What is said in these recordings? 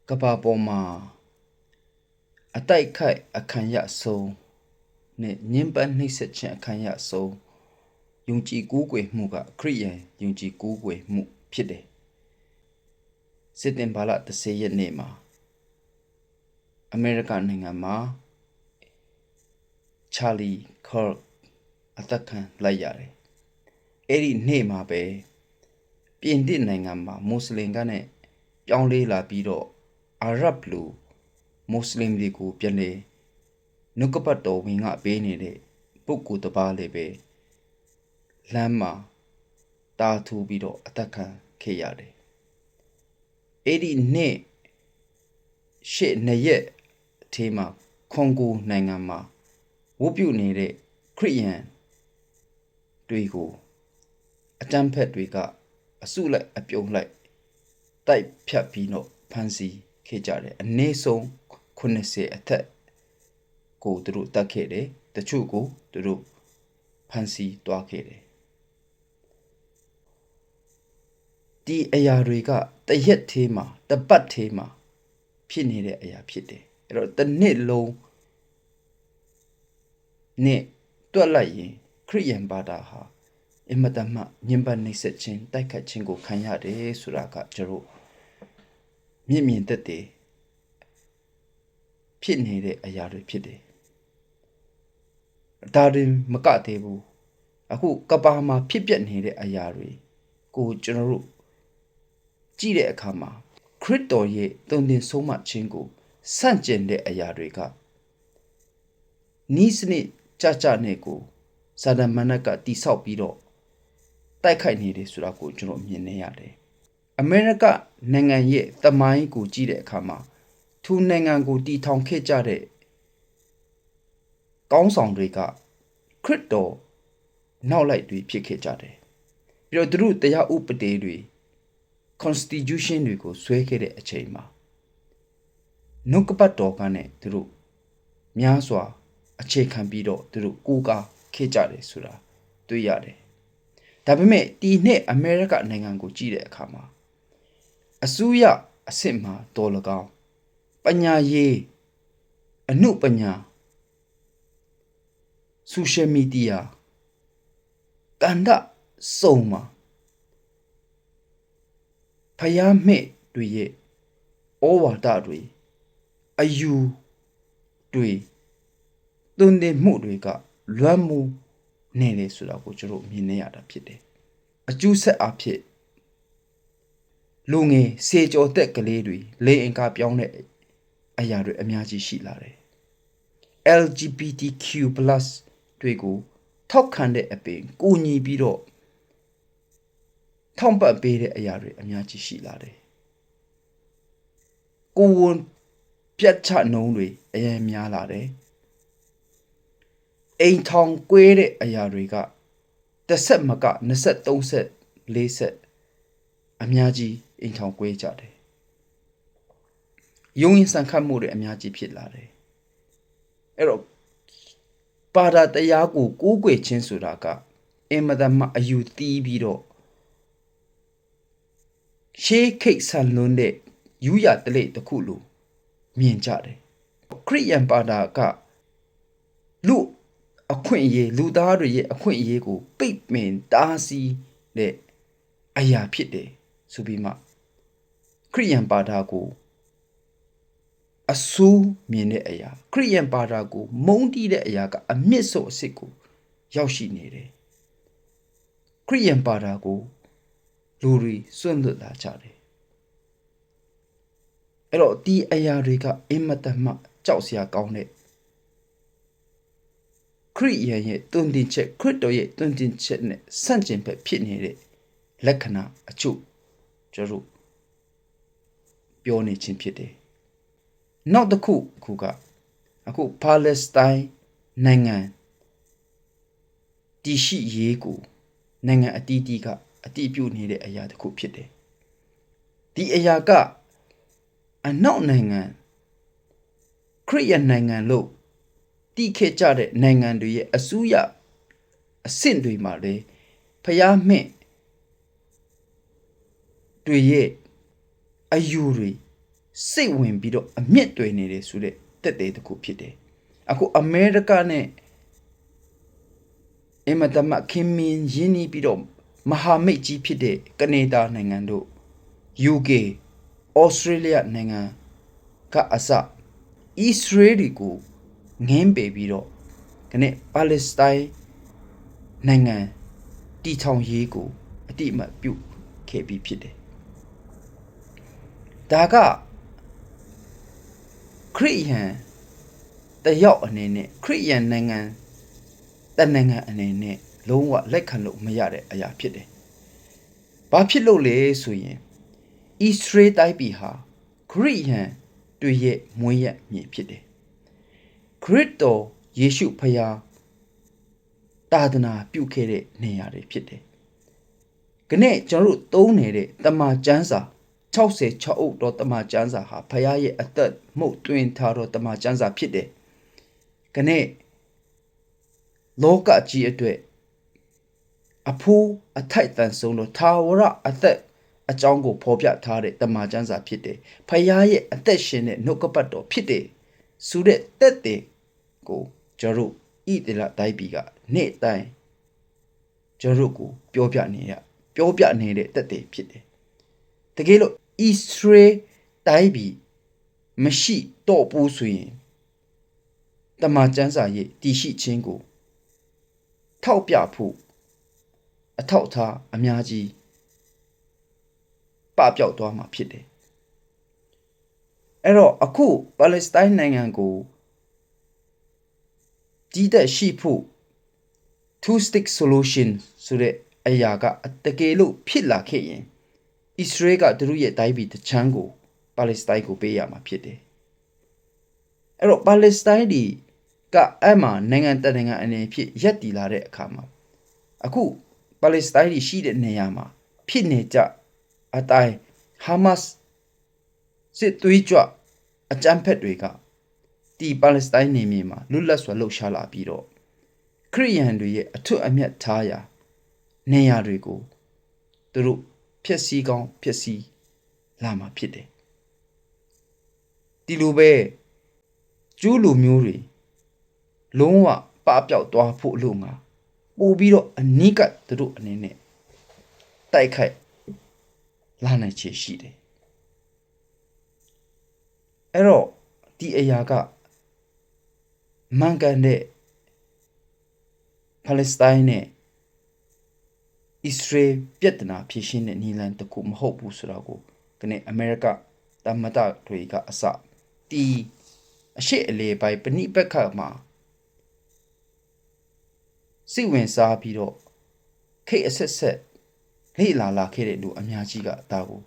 ကဘာပေါ်မှာအတိုက်ခိုက်အခမ်းရဆုံးနဲ့ညင်ပန်းနှိမ့်ဆက်ခြင်းအခမ်းရဆုံးယုံကြည်ကိုးကွယ်မှုကခရိယန်ယုံကြည်ကိုးကွယ်မှုဖြစ်တယ်စက်တင်ဘာလ10ရက်နေ့မှာအမေရိကန်နိုင်ငံမှာချာလီခေါ်အသက်ခံလိုက်ရတယ်အဲ့ဒီနေ့မှာပဲပြင်သစ်နိုင်ငံမှာမွတ်စလင်ကနဲ့ပြောင်းလဲလာပြီးတော့အာရဗ်လူမွတ်စလင်တွေကိုပြန်လေနှုတ်ကပတ်တော်ဝင်ငါပေးနေတဲ့ပုဂ္ဂိုလ်တစ်ပါးလေးပဲလမ်းမှာတာထူပြီးတော့အသက်ခံခဲ့ရတယ်အဲ့ဒီနေ့ရှေ့နှစ်ရက်အထိမှာကွန်ဂိုနိုင်ငံမှာဝတ်ပြုနေတဲ့ခရစ်ယာန်တွေကိုအတမ်းဖက်တွေကအစုလိုက်အပြုံလိုက်တိုက်ဖြတ်ပြီးတော့ဖမ်းဆီးခဲ့ကြတယ်အနည်းဆုံး80အထက်ကိုသူတို့တတ်ခဲ့တယ်တချို့ကိုသူတို့ဖမ်းဆီးသွားခဲ့တယ်ဒီအရာတွေကတရက်သေးမှာတပတ်သေးမှာဖြစ်နေတဲ့အရာဖြစ်တယ်အဲ့တော့တစ်နှစ်လုံးနဲ့တွက်လိုက်ရင်ခရစ်ယာန်ဘာသာဟာအင်မတန်မှညင်ပတ်နှိမ့်ဆက်ခြင်းတိုက်ခတ်ခြင်းကိုခံရတယ်ဆိုတာကကျွန်တော်မြင်သက်တယ်ဖြစ်နေတဲ့အရာတွေဖြစ်တယ်ဒါတွေမကသေးဘူးအခုကဘာမှာဖြစ်ပျက်နေတဲ့အရာတွေကိုကျွန်တော်တို့ကြည့်တဲ့အခါမှာခရစ်တော်ရဲ့တုန်တင်ဆုံးမခြင်းကိုဆန့်ကျင်တဲ့အရာတွေကနီးစနစ်ကြနဲ့ကိုစာဒမနကတိဆောက်ပြီးတော့တိုက်ခိုက်နေတယ်ဆိုတာကိုကျွန်တော်မြင်နေရတယ်အမေရိကနိုင်ငံရဲ့သမိုင်းကိုကြည့်တဲ့အခါမှာသူနိုင်ငံကိုတည်ထောင်ခဲ့ကြတဲ့ကောင်းဆောင်တွေကခရစ်တော်နောက်လိုက်တွေဖြစ်ခဲ့ကြတယ်ပြီးတော့သူတို့တရားဥပဒေတွေ constitution တွေကိုဆွဲခဲ့တဲ့အချိန်မှာနှုတ်ကပတ်တော်ကနဲ့သူတို့များစွာအခြေခံပြီးတော့သူတို့ကိုးကားခဲ့ကြတယ်ဆိုတာတွေ့ရတယ်ဒါပေမဲ့ဒီနှစ်အမေရိကနိုင်ငံကိုကြည့်တဲ့အခါမှာအစိုးရအဆင့်မှာတော်လကောင်းပညာရေးအမှုပညာဆိုရှယ်မီဒီယာကန္ဒစုံမှာဖယားမဲ့တွေရဲ့ဩဝါဒတွေအယူတွေသွန်သင်မှုတွေကလွမ်းမှုနေတယ်ဆိုတာကိုကျွန်တော်မြင်နေရတာဖြစ်တယ်အကျိုးဆက်အဖြစ်လူငယ်စေကျော်သက်ကလေးတွေလိင်အင်္ဂါပြောင်းတဲ့အရာတွေအများကြီးရှိလာတယ် LGBTQ+ တွေကိုထောက်ခံတဲ့အပြင်ကိုညီပြီးတော့ထောက်ပံ့ပေးတဲ့အရာတွေအများကြီးရှိလာတယ်ကိုဝန်ပြတ်ချနှုံးတွေအရင်များလာတယ်အိမ်ထောင်ကွဲတဲ့အရာတွေကတစ်ဆက်မက23ဆက်4ဆက်အများကြီးအိမ်ထောင်ကွဲကြတယ်ယုံရင်ဆန်ခတ်မှုတွေအများကြီးဖြစ်လာတယ်အဲ့တော့ပါဒတရားကိုကိုးကွယ်ခြင်းဆိုတာကအင်မတန်မှအယူသီးပြီးတော့ရှေးခိတ်ဆန်လွန်းတဲ့ယူရတလေတစ်ခုလိုမြင်ကြတယ်ခရစ်ယာန်ဘာသာကလူအခွင့်အရေးလူသားတွေရဲ့အခွင့်အရေးကိုပိတ်ပင်တားဆီးတဲ့အရာဖြစ်တယ်ဆိုပြီးမှခရစ်ယာန်ဘာသာကိုအဆူးမြင်တဲ့အရာခရစ်ယာန်ဘာသာကိုမုန်းတီးတဲ့အရာကအမြင့်ဆုံးအဆင့်ကိုရောက်ရှိနေတယ်ခရစ်ယာန်ဘာသာကိုလူတွေစွန့်လွတ်လာကြတယ်အဲ့တော့ဒီအရာတွေကအင်မတန်မှကြောက်စရာကောင်းတဲ့ခရစ်ယာန်ရဲ့တုန်တင်ချက်ခရစ်တော်ရဲ့တုန်တင်ချက်နဲ့ဆန့်ကျင်ဘက်ဖြစ်နေတဲ့လက္ခဏာအချို့ကျွန်တော်ပြောနေခြင်းဖြစ်တယ်နောက်တစ်ခုကအခုပါလက်စတိုင်းနိုင်ငံတည်ရှိရေးကိုနိုင်ငံအတီးတီးကအတည်ပြုနေတဲ့အရာတစ်ခုဖြစ်တယ်ဒီအရာကအနောက်နိုင်ငံခရစ်ယာန်နိုင်ငံလို့တည်ခဲ့ကြတဲ့နိုင်ငံတွေရဲ့အစိုးရအဆင့်တွေမှာလေဖျားမဲ့တွေရဲ့အယူတွေ စိတ်ဝင်ပြီးတော့အမြင့်တွယ်နေတယ်ဆိုတဲ့တက်တဲ့တစ်ခုဖြစ်တယ်အခုအမေရိကနဲ့အမတမခင်မင်းရင်းနှီးပြီးတော့မဟာမိတ်ကြီးဖြစ်တဲ့ကနေဒါနိုင်ငံတို့ UK Australia နိုင်ငံကအစ Israel ကိုငင်းပယ်ပြီးတော့ခနဲ့ပါလက်စတိုင်းနိုင်ငံတည်ထောင်ရေးကိုအတိအမှတ်ပြုခဲ့ပြီးဖြစ်တယ်ဒါကခရစ်ယာန်တယောက်အနေနဲ့ခရစ်ယာန်နိုင်ငံတနိုင်ငံအနေနဲ့လုံးဝလက်ခံလို့မရတဲ့အရာဖြစ်တယ်ဘာဖြစ်လို့လဲဆိုရင်ဣသရေလတိုင်းပြည်ဟာခရစ်ယာန်တွေရဲ့မွေးရမြေဖြစ်တယ်ခရစ်တော်ယေရှုဖခင်တာသနာပြုခဲ့တဲ့နေရာတွေဖြစ်တယ်။ဒီနေ့ကျွန်တော်တို့သုံးနေတဲ့တမန်ကျမ်းစာ66အုပ်တော်တမန်ကျမ်းစာဟာဖခင်ရဲ့အသက်မှုတ်တွင်ထားတော်တမန်ကျမ်းစာဖြစ်တယ်။ဒီနေ့လောကကြီးအတွက်အဖိုးအထိုက်တန်ဆုံးသောသာဝရအသက်အကြောင်းကိုဖော်ပြထားတဲ့တမန်ကျမ်းစာဖြစ်တယ်။ဖခင်ရဲ့အသက်ရှင်တဲ့နှုတ်ကပတ်တော်ဖြစ်တယ်ဆိုတဲ့တက်တဲ့ကိုကျွန်တော်ဣသရေလတိုင်းပြည်ကနေ့တိုင်းကျွန်တော်ကိုပြောပြနေတဲ့တက်တဲ့ဖြစ်တယ်တကယ်လို့ဣသရေလတိုင်းပြည်မရှိတော့ဘူးဆိုရင်တမန်ကျမ်းစာရဲ့တည်ရှိခြင်းကိုထောက်ပြဖို့အထောက်ထားအများကြီးပပျောက်သွားမှာဖြစ်တယ်အဲ့တော့အခုပါလက်စတိုင်းနိုင်ငံကိုကြီးတဲ့ရှိဖို့ two stick solution ဆိုတဲ့အရာကတကယ်လို့ဖြစ်လာခဲ့ရင်ဣသရေလကသူတို့ရဲ့တိုင်းပြည်တစ်ချမ်းကိုပါလက်စတိုင်းကိုပေးရမှာဖြစ်တယ်အဲ့တော့ပါလက်စတိုင်းဒီကအဲ့မှာနိုင်ငံတနိုင်ငံအနေဖြင့်ရပ်တည်လာတဲ့အခါမှာအခုပါလက်စတိုင်းဒီရှိတဲ့နေရာမှာဖြစ်နေကြအတိုင်းဟာမတ်စစ်သွေးကြွအကြမ်းဖက်တွေကဒီပါလက်စတိုင်းနေမြေမှာလွတ်လပ်စွာလှုပ်ရှားလာပြီးတော့ခရစ်ယာန်တွေရဲ့အထွတ်အမြတ်ထားရာနေရာတွေကိုသူတို့ဖျက်ဆီးကောင်းဖျက်ဆီးလာမှာဖြစ်တယ်ဒီလိုပဲကျူးလူမျိုးတွေလုံးဝပပျောက်သွားဖို့လို့ငါပို့ပြီးတော့အနိကသူတို့အနေနဲ့တိုက်ခိုက်လာနိုင်ချေရှိတယ်အဲ့တော့ဒီအရာကမှန်ကန်တဲ့ပါလက်စတိုင်းနဲ့ဣသရေလပြည်ထနာဖြစ်ရှင်းတဲ့နည်းလမ်းတစ်ခုမဟုတ်ဘူးဆိုတော့ကိုဒီနေ့အမေရိကတမတတွေကအစဒီအရှိအလေပိုင်းပဏိပက္ခမှာစိတ်ဝင်စားပြီးတော့ခိတ်အဆက်ဆက်လေ့လာခဲ့တဲ့လူအများကြီးကဒါကို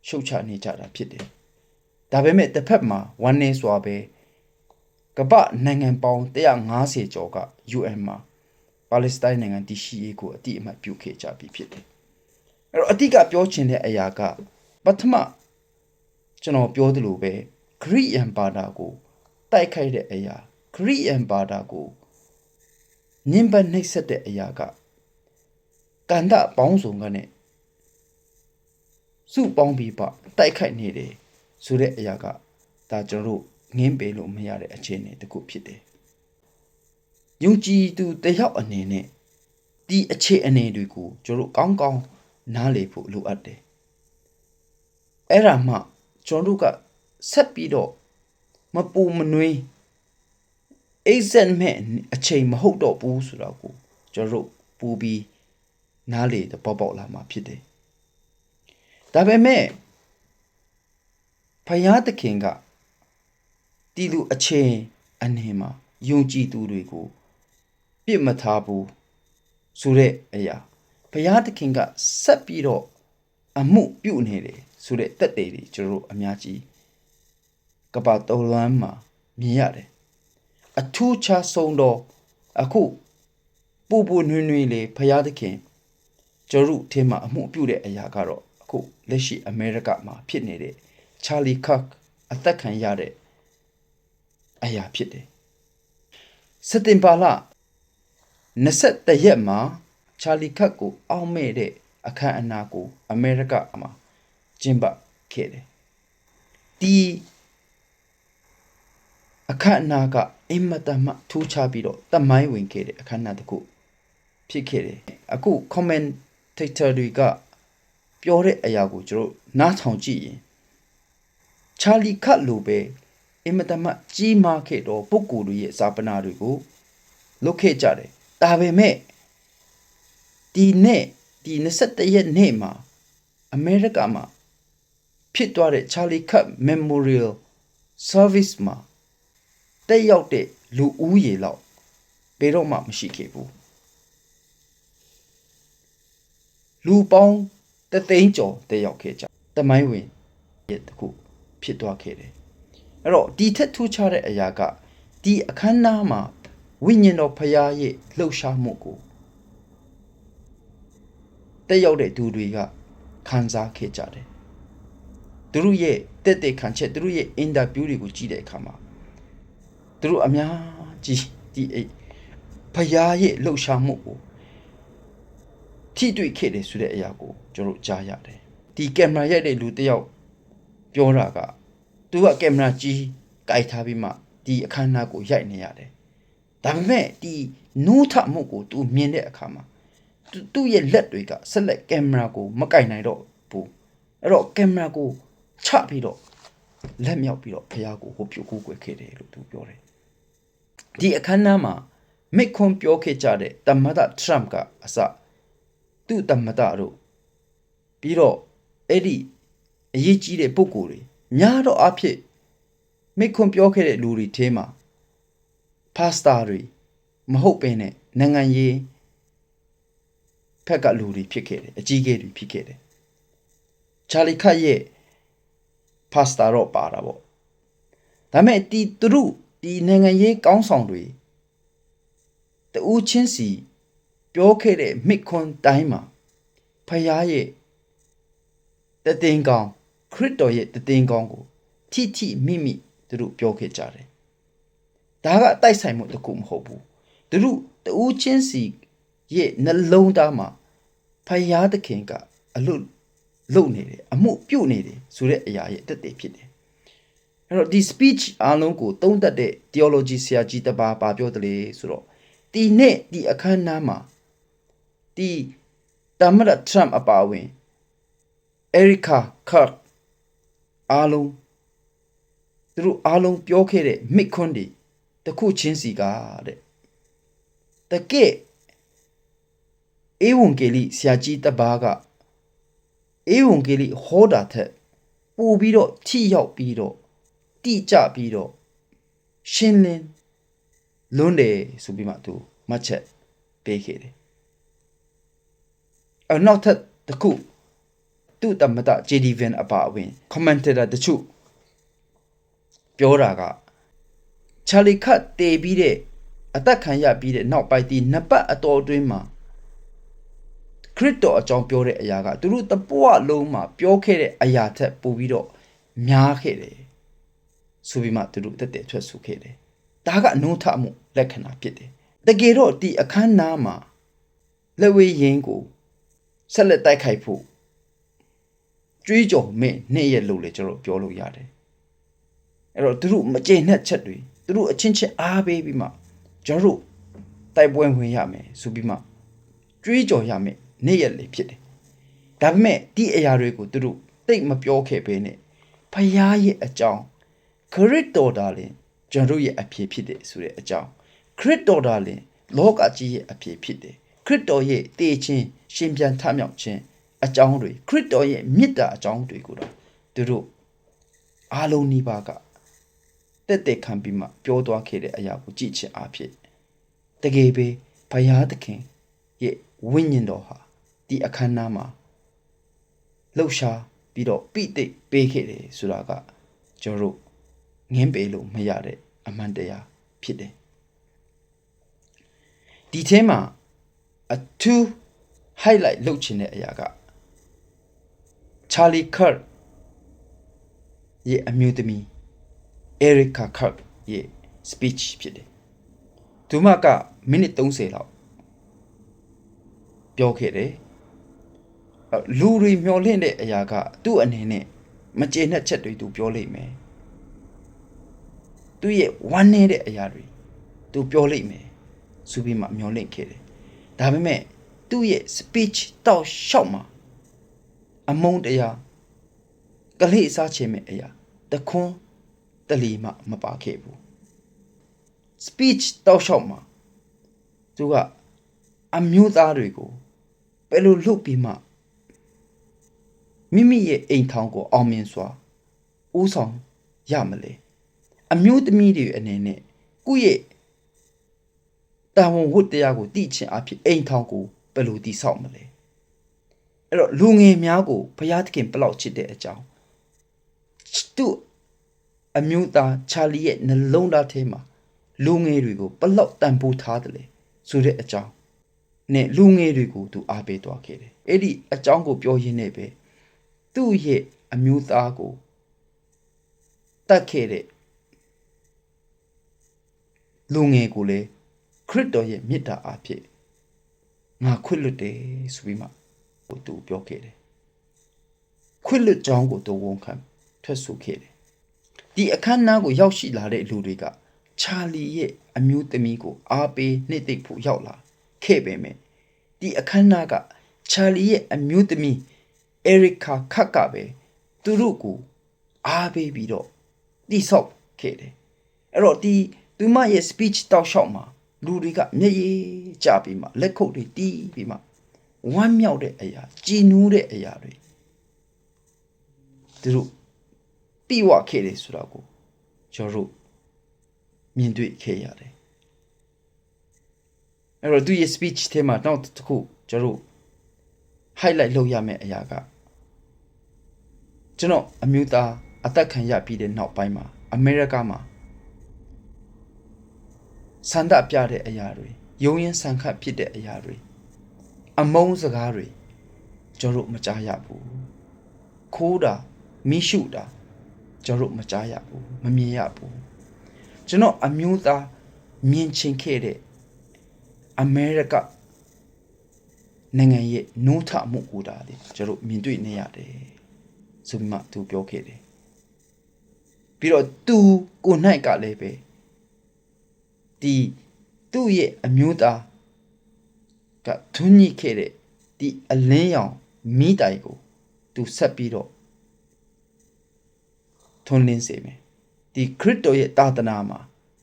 ရှုတ်ချနေကြတာဖြစ်တယ်ဒါပေမဲ့တစ်ဖက်မှာဝန်နေစွာပဲကမ္ဘာနိုင်ငံပေါင်း150ကျော်က UN မှာပါလက်စတိုင်းနိုင်ငံတည်ရှိရေးကိုအတိအမှတ်ပြုခဲ့ကြပြီဖြစ်တယ်အဲ့တော့အတိကပြောချင်တဲ့အရာကပထမကျွန်တော်ပြောသလိုပဲဂရိယန်ဘာသာကိုတိုက်ခိုက်တဲ့အရာဂရိယန်ဘာသာကိုညှဉ်းပန်းနှိပ်စက်တဲ့အရာကကန္တပေါင်းစုံကနေစုပေါင်းပြီးပါတိုက်ခိုက်နေတယ်ဆိုတဲ့အရာကဒါကျွန်တော်တို့ငင်းပယ်လို့မရတဲ့အခြေအနေတစ်ခုဖြစ်တယ်ယုံကြည်သူတယောက်အနေနဲ့ဒီအခြေအနေတွေကိုကျွန်တော်တို့ကောင်းကောင်းနားလည်ဖို့လိုအပ်တယ်အဲ့ဒါမှကျွန်တော်တို့ကဆက်ပြီးတော့မပူမနွေးအိတ်ဆက်မဲ့အချိန်မဟုတ်တော့ဘူးဆိုတော့ကိုကျွန်တော်တို့ပူပြီးနားလေသဘောပေါက်လာမှာဖြစ်တယ်ဒါပေမဲ့ဖယားသခင်ကဒီလူအချိန်အနေမှာယုံကြည်သူတွေကိုပြစ်မထားဘူးဆိုတဲ့အရာဖယားသခင်ကဆက်ပြီးတော့အမှုပြုနေတယ်ဆိုတဲ့တက်တွေကျွန်တော်တို့အများကြီးကပ္ပတော်လွမ်းမှာမြင်ရတယ်အထူးခြားဆုံးတော့အခုပူပူနွေးနွေးလေးဖယားသခင်ကျွန်တော်တို့အထင်မှာအမှုပြုတဲ့အရာကတော့အခုလက်ရှိအမေရိကမှာဖြစ်နေတဲ့ချာလီခတ်အသက်ခံရတဲ့အရာဖြစ်တယ်စက်တင်ဘာလ21ရက်မှာချာလီခတ်ကိုအောက်မဲ့တဲ့အခမ်းအနားကိုအမေရိကမှာကျင်းပခဲ့တယ် ဒီအခမ်းအနားကအင်မတန်မှထူးခြားပြီးတော့တမိုင်းဝင်ခဲ့တဲ့အခမ်းအနားတစ်ခုဖြစ်ခဲ့တယ်အခု commentator တွေကပြောတဲ့အရာကိုကျွန်တော်နားထောင်ကြည့်ရင်ချာလီခတ်လိုပဲအင်မတန်မှကြီးမားခဲ့တော့ပုဂ္ဂိုလ်တွေရဲ့ဇာပနာတွေကိုလုပ်ခဲ့ကြတယ်ဒါပေမဲ့ဒီ21ရက်နေ့မှာအမေရိကမှာဖြစ်သွားတဲ့ Charlie Kirk Memorial Service မှာတက်ရောက်တဲ့လူဦးရေလောက်ဘယ်တော့မှမရှိခဲ့ဘူးလူပေါင်း300,000ကျော်တက်ရောက်ခဲ့ကြတမိုင်းဝင်ရဲ့တခုဖြစ်သွားခဲ့တယ်အဲ့တော့ဒီထက်ထူးခြားတဲ့အရာကဒီအခမ်းအနားမှာဝိညာဉ်တော်ဖရားရဲ့လှုပ်ရှားမှုကိုတက်ရောက်တဲ့သူတွေကခံစားခဲ့ကြတယ်သူတို့ရဲ့တက်ခံချက်သူတို့ရဲ့အင်တာဗျူးတွေကိုကြည့်တဲ့အခါမှာသူတို့အများကြီးဒီဖရားရဲ့လှုပ်ရှားမှုကိုထိတွေ့ခဲ့တယ်ဆိုတဲ့အရာကိုကျွန်တော်ကြားရတယ်ဒီကင်မရာရိုက်တဲ့လူတစ်ယောက်ပြောတာကသူကကင်မရာကြီးကိုက်ထားပြီးမှဒီအခမ်းအနားကိုရိုက်နေရတယ်ဒါပေမဲ့ဒီနိုးထမှုကိုသူမြင်တဲ့အခါမှာသူ့ရဲ့လက်တွေကဆက်လက်ကင်မရာကိုမကိုက်နိုင်တော့ဘူးအဲ့တော့ကင်မရာကိုချပြီးတော့လက်မြောက်ပြီးတော့ဖရားကိုဟိုပြုတ်ကိုွယ်ခဲ့တယ်လို့သူပြောတယ်ဒီအခမ်းအနားမှာမိခွန်ပြောခဲ့ကြတဲ့သမ္မတထရမ့်ကအစသူ့သမ္မတတို့ပြီးတော့အဲ့ဒီအရေးကြီးတဲ့ပုဂ္ဂိုလ်တွေများတော့အဖြစ်မိခွန်ပြောခဲ့တဲ့လူတွေထဲမှာပါစတာတွေမဟုတ်ပင်နဲ့နိုင်ငံရေးဖက်ကလူတွေဖြစ်ခဲ့တယ်အကြီးအကဲတွေဖြစ်ခဲ့တယ်ချာလီခတ်ရဲ့ပါစတာတော့ပါတာပေါ့ဒါမဲ့သူတို့ဒီနိုင်ငံရေးကောင်းဆောင်တွေတူးချင်းစီပြောခဲ့တဲ့မိခွန်တိုင်းမှာဖရားရဲ့တည်င်းကောင်းခရစ်တော်ရဲ့တည်င်းကောင်းကိုထိမိသူတို့ပြောခဲ့ကြတယ်ဒါကတိုက်ဆိုင်မှုတစ်ခုမဟုတ်ဘူးသူတို့တူးချင်းစီရဲ့နှလုံးသားမှာဖရားသခင်ကအလွတ်လုပ်နေတယ်အမှုပြုတ်နေတယ်ဆိုတဲ့အရာရဲ့တက်တည်ဖြစ်တယ်အဲ့တော့ဒီ speech အားလုံးကိုသုံးသပ်တဲ့ theology ဆရာကြီးတစ်ပါးပါပြောတယ်လေဆိုတော့ဒီနေ့ဒီအခမ်းအနားမှာဒီသမ္မတထရမ့်အပါအဝင်Erica Kirk အားလုံးသူတို့အားလုံးပြောခဲ့တဲ့မိခွန်းတွေတခုချင်းစီကတဲ့တကယ်ဧဝံဂေလိဆရာကြီးတစ်ပါးကဧဝံဂေလိဟောတာထက်ပို့ပြီးတော့ထိရောက်ပြီးတော့တိကျပြီးတော့ရှင်းလင်းလွန်းတယ်ဆိုပြီးမှသူမှတ်ချက်ပေးခဲ့တယ်နောက်ထပ်တစ်ခုသူ့တမတ JD Van အပါအဝင် commentator တချို့ပြောတာကချာလီခတ်တေပြီးတဲ့အသက်ခံရပြီးတဲ့နောက်ပိုင်းဒီနှစ်ပတ်အတော်အတွင်းမှာခရစ်တော်အကြောင်းပြောတဲ့အရာကသူတို့တပွားလုံးမှာပြောခဲ့တဲ့အရာထက်ပိုပြီးတော့များခဲ့တယ်ဆိုပြီးမှသူတို့တက်ထွက်ဆိုခဲ့တယ်ဒါကအနှုံးထမှုလက္ခဏာဖြစ်တယ်တကယ်တော့ဒီအခမ်းအနားမှာလက်ဝဲရင်းကိုဆက်လက်တိုက်ခိုက်ဖို့ကြွေးကြော်မဲ့နေ့ရက်လို့လေကျွန်တော်ပြောလို့ရတယ်အဲ့တော့သူတို့မကျေနပ်ချက်တွေသူတို့အချင်းချင်းအားပေးပြီးမှကျွန်တော်တို့တိုက်ပွဲဝင်ရမယ်ဆိုပြီးမှကြွေးကြော်ရမယ်နေ့ရက်လေးဖြစ်တယ်ဒါပေမဲ့ဒီအရာတွေကိုသူတို့တိတ်မပြောခဲ့ဘဲနဲ့ဖရားရဲ့အကြောင်းခရစ်တော်ဒါလင်ကျွန်တော်ရဲ့အဖြစ်ဖြစ်တယ်ဆိုတဲ့အကြောင်းခရစ်တော်ဒါလင်လောကကြီးရဲ့အဖြစ်ဖြစ်တယ်ခရစ်တော်ရဲ့တည်ခြင်းရှင်ပြန်ထမြောက်ခြင်းအကြောင်းတွေခရစ်တော်ရဲ့မေတ္တာအကြောင်းတွေကိုတော့သူတို့အားလုံးနီးပါးကတက်ခံပြီးမှပြောသွားခဲ့တဲ့အရာကိုကြည့်ချင်အားဖြင့်တကယ်ပဲဘုရားသခင်ရဲ့ဝိညာဉ်တော်ဟာဒီအခမ်းအနားမှာလှုပ်ရှားပြီးတော့ပိဋိပေးခဲ့တယ်ဆိုတာကကျွန်တော်တို့ငင်းပေလို့မရတဲ့အမှန်တရားဖြစ်တယ်ဒီထဲမှာအထူး highlight လုပ်ချင်တဲ့အရာက Charlie Kirk ရဲ့အမျိုးသမီး Erica Kirk ရဲ့ speech ဖြစ်တယ်သူမကမိနစ်30လောက်ပြောခဲ့တယ်လူတွေမျောလင့်တဲ့အရာကသူ့အနေနဲ့ မကျေနပ်ချက်တွေသူပြောလိမ့်မယ်သူရဲ့ဝမ်းနည်းတဲ့အရာတွေသူပြောလိမ့်မယ်ဆိုပြီးမှမျောလင့်ခဲ့တယ်ဒါပေမဲ့သူ့ရဲ့ speech တောက်လျှောက်မှာအမုန်းတရားကလေးစားခြင်းမဲ့အရာတခွန်းတလီမှမပါခဲ့ဘူး speech တောက်လျှောက်မှာသူကအမျိုးသားတွေကိုဘယ်လိုလုပ်ပြီးမှမိမိရဲ့အိမ်ထောင်ကိုအောင်မြင်စွာဦးဆောင်ရမလဲအမျိုးသမီးတွေအနေနဲ့ကိုယ့်ရဲ့တာဝန်ဝတ္တရားကိုတည်ခြင်းအဖြစ်အိမ်ထောင်ကိုဘယ်လိုတည်ဆောက်မလဲအဲ့တော့လူငယ်များကိုဘုရားသခင်ဘလောက်ချစ်တဲ့အကြောင်းသူ့အမျိုးသားချာလီရဲ့နှလုံးသားထဲမှာလူငယ်တွေကိုဘလောက်တန်ဖိုးထားတယ်လဲဆိုတဲ့အကြောင်းနဲ့လူငယ်တွေကိုသူအားပေးသွားခဲ့တယ်အဲ့ဒီအကြောင်းကိုပြောရင်းနဲ့ပဲသူ့ရဲ့အမျိုးသားကိုတတ်ခဲ့တဲ့လူငယ်ကိုလည်းခရစ်တော်ရဲ့မေတ္တာအားဖြင့်ငါခွင့်လွတ်တယ်ဆိုပြီးမှသူပြောခဲ့တယ်ခွင့်လွတ်ကြောင်းကိုသူဝန်ခံထွက်ဆိုခဲ့တယ်ဒီအခမ်းအနားကိုရောက်ရှိလာတဲ့လူတွေကချာလီရဲ့အမျိုးသမီးကိုအားပေးနှိမ့်သိပ်ဖို့ရောက်လာခဲ့ပေမဲ့ဒီအခမ်းအနားကချာလီရဲ့အမျိုးသမီးအေရစ်ကာခက်ကပဲသူတို့ကိုအားပေးပြီးတော့တိဆောက်ခဲ့တယ်အဲ့တော့ဒီသူမရဲ့ speech တောက်လျှောက်မှာလူတွေကမျက်ရည်ကျပြီးမှလက်ခုပ်တွေတီးပြီးမှဝမ်းမြောက်တဲ့အရာကြည်နူးတဲ့အရာတွေသူတို့ပြီးဝခဲ့တယ်ဆိုတာကိုကျွန်တော်တို့မြင်တွေ့ခဲ့ရတယ်အဲ့တော့သူရဲ့ speech ထဲမှာနောက်တစ်ခုကျွန်တော်တို့ highlight လုပ်ရမယ့်အရာကကျွန်တော်အမျိုးသားအသက်ခံရပြီးတဲ့နောက်ပိုင်းမှာအမေရိကမှာစန္ဒပြတဲ့အရာတွေယုံရင်ဆန်ခတ်ဖြစ်တဲ့အရာတွေအမုန်းစကားတွေကျွန်တော်တို့မကြားရဘူးခိုးတာမိရှုတာကျွန်တော်တို့မကြားရဘူးမမြင်ရဘူးကျွန်တော်အမျိုးသားမြင်ချင်ခဲ့တဲ့အမေရိကနိုင်ငံရဲ့နိုးထမှုကိုတာလေကျွန်တော်မြင်တွေ့နေရတယ်ဆိုပြီးမှသူပြောခဲ့တယ်ပြီးတော့သူကိုနိုင်ကလည်းပဲဒီသူ့ရဲ့အမျိုးသားကထွန်းညှိခဲ့တဲ့ဒီအလင်းရောင်မိတိုင်ကိုသူဆက်ပြီးတော့ထွန်းလင်းစေမယ်ဒီခရစ်တော်ရဲ့သာသနာမှာ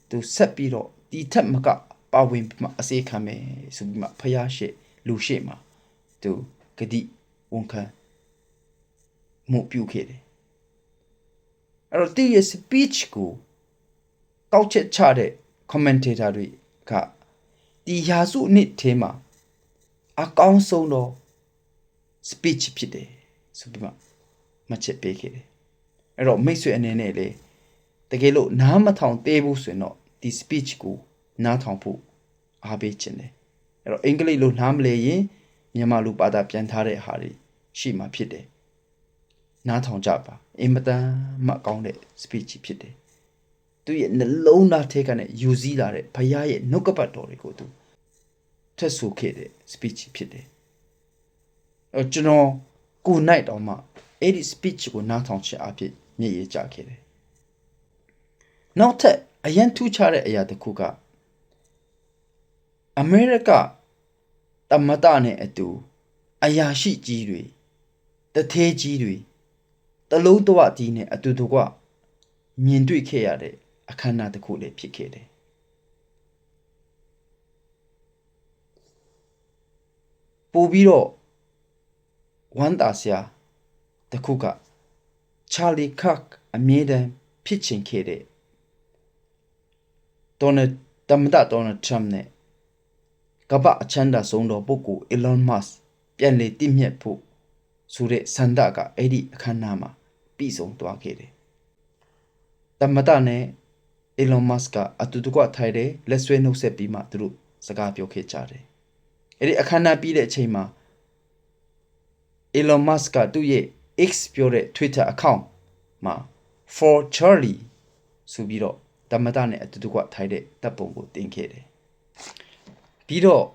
သူဆက်ပြီးတော့ဒီထက်မကပါဝင်ပြီးမှအစေခံမယ်ဆိုပြီးမှဖျားရှိလူရှိမှာသူဂတိဝန်ခံမှုပြုခဲ့တယ်အဲ့တော့ဒီရဲ့ speech ကိုကောက်ချက်ချတဲ့ commentator တွေကဒီယာစုနှစ်ထဲမှာအကောင်းဆုံးသော speech ဖြစ်တယ်ဆိုပြီးမှမှတ်ချက်ပေးခဲ့တယ်အဲ့တော့မိတ်ဆွေအနေနဲ့လေတကယ်လို့နားမထောင်သေးဘူးဆိုရင်တော့ဒီ speech ကိုနားထောင်ဖို့အားပေးခြင်းတယ်အဲ့တော့အင်္ဂလိပ်လိုနားမလဲရင်မြန်မာလိုဘာသာပြန်ထားတဲ့ဟာတွေရှိမှဖြစ်တယ်နားထောင်ကြပါအင်မတန်မှကောင်းတဲ့ speech ဖြစ်တယ်သူရဲ့နှလုံးသားထဲကနေယူစည်းလာတဲ့ဘုရားရဲ့နှုတ်ကပတ်တော်တွေကိုသူထွက်ဆိုခဲ့တဲ့ speech ဖြစ်တယ်ကျွန်တော်ကိုနိုင်တော်မှအဲ့ဒီ speech ကိုနားထောင်ခြင်းအဖြစ်မျက်ရည်ကျခဲ့တယ်နောက်ထပ်အရန်ထူးခြားတဲ့အရာတစ်ခုကအမေရိကတမတနဲ့အတူအရာရှိကြီးတွေတထဲကြီးတွေတလုံးတဝတီးနဲ့အတူတကွမြင်တွေ့ခဲ့ရတဲ့အခမ်းအနားတစ်ခုလည်းဖြစ်ခဲ့တယ်ပို့ပြီးတော့ဝမ်းသာစရာတစ်ခုကချာလီခက်အမြဲတမ်းဖြစ်ချင်ခဲ့တဲ့ဒေါ်နယ်ထရမ့်နဲ့ကမ္ဘာအချမ်းသာဆုံးသောပုဂ္ဂိုလ် Elon Musk ပြန်လေတည်မြတ်ဖို့ဆိုတဲ့ဆန္ဒကအဲ့ဒီအခမ်းအနားမှာပြီးဆုံးသွားခဲ့တယ်သမ္မတနဲ့ Elon Musk ကအတူတကွထိုင်တယ်လက်ဆွဲနှုတ်ဆက်ပြီးမှသူတို့စကားပြောခဲ့ကြတယ်အဲ့ဒီအခမ်းအနားပြီးတဲ့အချိန်မှာ Elon Musk ကသူ့ရဲ့ X ပြောတဲ့ Twitter account မှာ for Charlie ဆိုပြီးတော့သမ္မတနဲ့အတူတကွထိုင်တဲ့တပ်ပုံကိုတင်ခဲ့တယ်ပြီးတော့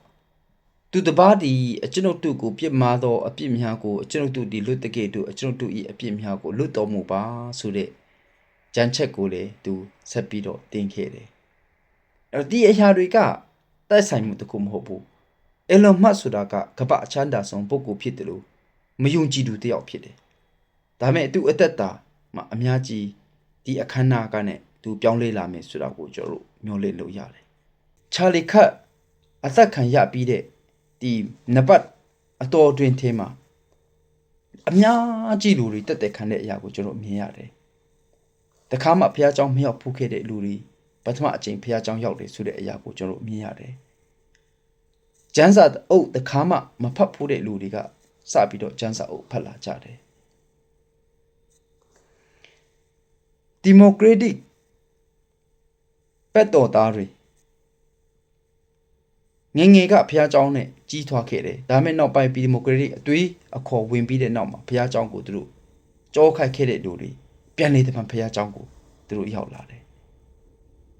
သူတပါးဒီအကျွန်ုပ်တို့ကိုပြစ်မှားသောအပြစ်များကိုအကျွန်ုပ်တို့ဒီလွတ်တကယ်တို့အကျွန်ုပ်တို့၏အပြစ်များကိုလွတ်တော်မူပါဆိုတဲ့ကြံချက်ကိုလေသူဆက်ပြီးတော့တင်ခဲ့တယ်အဲ့တော့ဒီအရာတွေကတိုက်ဆိုင်မှုတခုမဟုတ်ဘူးအီလွန်မတ်ဆိုတာကကမ္ဘာအချမ်းသာဆုံးပုဂ္ဂိုလ်ဖြစ်တယ်လို့မယုံကြည်သူတယောက်ဖြစ်တယ်ဒါမဲ့သူအသက်တာမှာအများကြီးဒီအခမ်းအနားကနဲ့သူပြောင်းလဲလာမယ်ဆိုတာကိုကျွန်တော်တို့မျှော်လင့်လို့ရတယ်ချာလီခတ်အသက်ခံရပြီးတဲ့ဒီနပတ်အတော်အတွင်းထဲမှာအများကြီးလူတွေတက်တက်ခံတဲ့အရာကိုကျွန်တော်မြင်ရတယ်တခါမှဘုရားကျောင်းမရောက်ဖူးခဲ့တဲ့လူတွေပထမအချိန်ဘုရားကျောင်းရောက်တယ်ဆိုတဲ့အရာကိုကျွန်တော်မြင်ရတယ်ကျမ်းစာအုပ်တခါမှမဖတ်ဖို့တဲ့လူတွေကစပြီးတော့ကျမ်းစာအုပ်ဖတ်လာကြတယ်ဒီမိုကရက်တစ်ပတ်တော်သားတွေငငယ်ကဘုရားကျောင်းနဲ့ကြီးထွားခဲ့တယ်ဒါမဲ့နောက်ပိုင်းဒီမိုကရက်တစ်အသွေးအခေါ်ဝင်ပြီးတဲ့နောက်မှာဘုရားကျောင်းကိုသူတို့ကြောခိုက်ခဲ့တဲ့လူတွေပြန်လေတဲ့ဘုရားကျောင်းကိုသူတို့ရောက်လာတယ်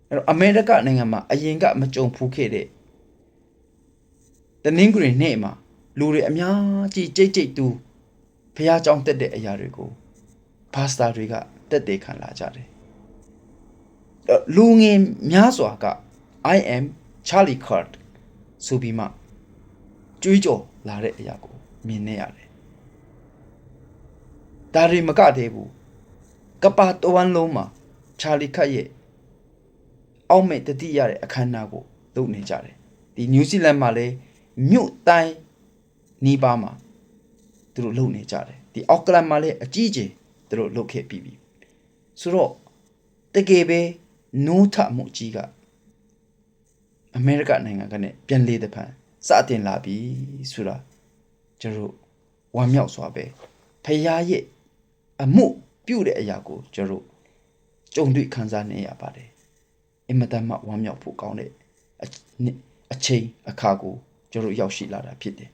အဲ့တော့အမေရိကနိုင်ငံမှာအရင်ကမကြုံဖူးခဲ့တဲ့တနင်္ဂနွေနေ့မှာလူတွေအများကြီးကြိတ်တူဘုရားကျောင်းတက်တဲ့အရာတွေကိုပါစတာတွေကတက်တဲ့ခံလာကြတယ်လူငယ်များစွာက I am Charlie Kirk ဆိုပြီးမှကြွေးကြော်လာတဲ့အရာကိုမြင်နေရတယ်ဒါတွေမကတည်းဘူးကပ္ပတဝမ်းလုံးမှာချာလီခတ်ရဲ့အောက်မဲ့တတိရတဲ့အခမ်းအနားကိုလုပ်နေကြတယ်ဒီနယူးဇီလန်မှာလည်းမြို့တိုင်းနီးပါးမှာသူတို့လုပ်နေကြတယ်ဒီအောက်ကလန်မှာလည်းအကြီးကြီးသူတို့လုပ်ခဲ့ပြီးပြီဆိုတော့တကယ်ပဲနိုးထမှုကြီးကအမေရိကနိုင်ငံကနေပြန်လေတဲ့ဖန်စတင်လာပြီဆိုတာကျွန်တော်ဝမ်းမြောက်စွာပဲဖခင်ရဲ့အမှုပြုတဲ့အရာကိုကျွန်တော်ကြုံတွေ့ခံစားနေရပါတယ်အင်မတန်မှဝမ်းမြောက်ဖို့ကောင်းတဲ့အချိန်အခါကိုကျွန်တော်ရောက်ရှိလာတာဖြစ်တယ်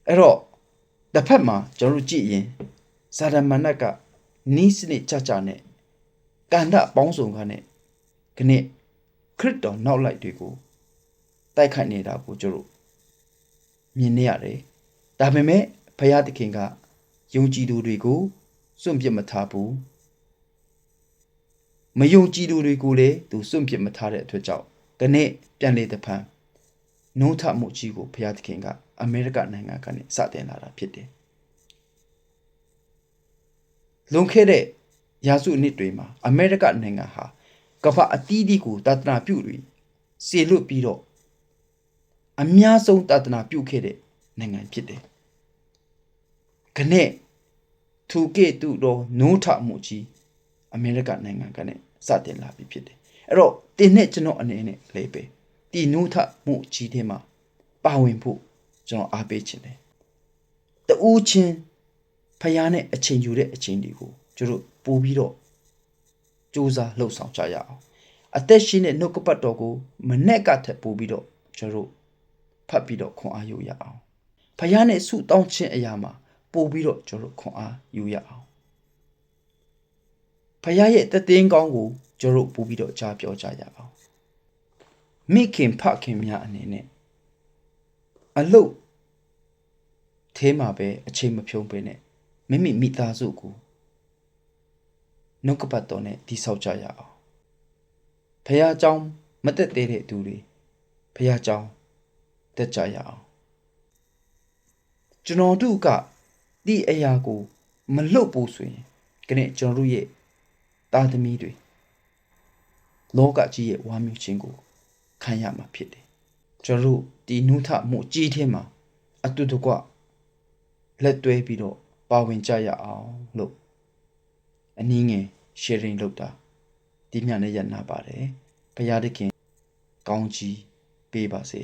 အဲ့တော့တစ်ဖက်မှာကျွန်တော်ကြည့်ရင်ဇာဒမန်နတ်ကနီးစနစ်ကြကြနဲ့ကန္တပေါင်းစုံကနဲ့ခဏခရစ်တော်နောက်လိုက်တွေကိုတိုက်ခိုက်နေတာကိုကျွန်တော်မြင်နေရတယ်ဒါပေမဲ့ဘုရားသခင်ကယုံကြည်သူတွေကိုစွန့်ပစ်မထားဘူးမယုံကြည်သူတွေကိုလည်းသူစွန့်ပစ်မထားတဲ့အတွက်ကြောင့်ခဏပြန်လေတဲ့ဖန်နှုံးထမှုကြီးကိုဘုရားသခင်ကအမေရိကနိုင်ငံကနေစတင်လာတာဖြစ်တယ်လွန်ခဲ့တဲ့ရာစုနှစ်တွေမှာအမေရိကနိုင်ငံဟာကမ္ဘာအသီးသီးကိုတာသနာပြုပြီးစေလွတ်ပြီးတော့အများဆုံးတာသနာပြုခဲ့တဲ့နိုင်ငံဖြစ်တယ်ခနဲ့သူကဲ့သို့သောနိုးထမှုကြီးအမေရိကနိုင်ငံကနေစတင်လာပြီဖြစ်တယ်အဲ့တော့တင်းနဲ့ကျွန်တော်အနေနဲ့လေးပဲဒီနိုးထမှုကြီးထဲမှာပါဝင်ဖို့ကျွန်တော်အားပေးချင်တယ်တူးချင်းဖယားနဲ့အချိန်ယူတဲ့အချိန်တွေကိုကျွန်တော်ပို့ပြီးတော့စူးစမ်းလှုပ်ဆောင်ကြရအောင်အသက်ရှင်တဲ့နှုတ်ကပတ်တော်ကိုမနဲ့ကထက်ပို့ပြီးတော့ကျွန်တော်ဖတ်ပြီးတော့ခွန်အားယူရအောင်ဖယားနဲ့ဆုတောင်းခြင်းအရာမှာပို့ပြီးတော့ကျွန်တော်ခွန်အားယူရအောင်ဖယားရဲ့တည်င်းကောင်းကိုကျွန်တော်ပို့ပြီးတော့ကြားပြောကြရအောင်မိခင်ဖခင်များအနေနဲ့အလုတ်သေးမှာပဲအချိန်မဖြုံးပဲနဲ့မိမိမိသားစုကိုနှုတ်ကပတ်တော်နဲ့တိဆောက်ကြရအောင်ဖခင်เจ้าမတက်သေးတဲ့သူတွေဖခင်เจ้าတက်ကြရအောင်ကျွန်တော်တို့ကဒီအရာကိုမလှုပ်ဘူးဆိုရင်ခနဲ့ကျွန်တော်တို့ရဲ့သားသမီးတွေလောကကြီးရဲ့ဝါမျိုးချင်းကိုခံရမှာဖြစ်တယ်ကျွန်တော်တို့ဒီနုထမှုကြီးထဲမှာအတူတကွလက်တွဲပြီးတော့ပါဝင်ကြရအောင်လို့အနည်းငယ် sharing လုပ်တာဒီညနေရနာပါတယ်ဘုရားသခင်ကောင်းကြီးပေးပါစေ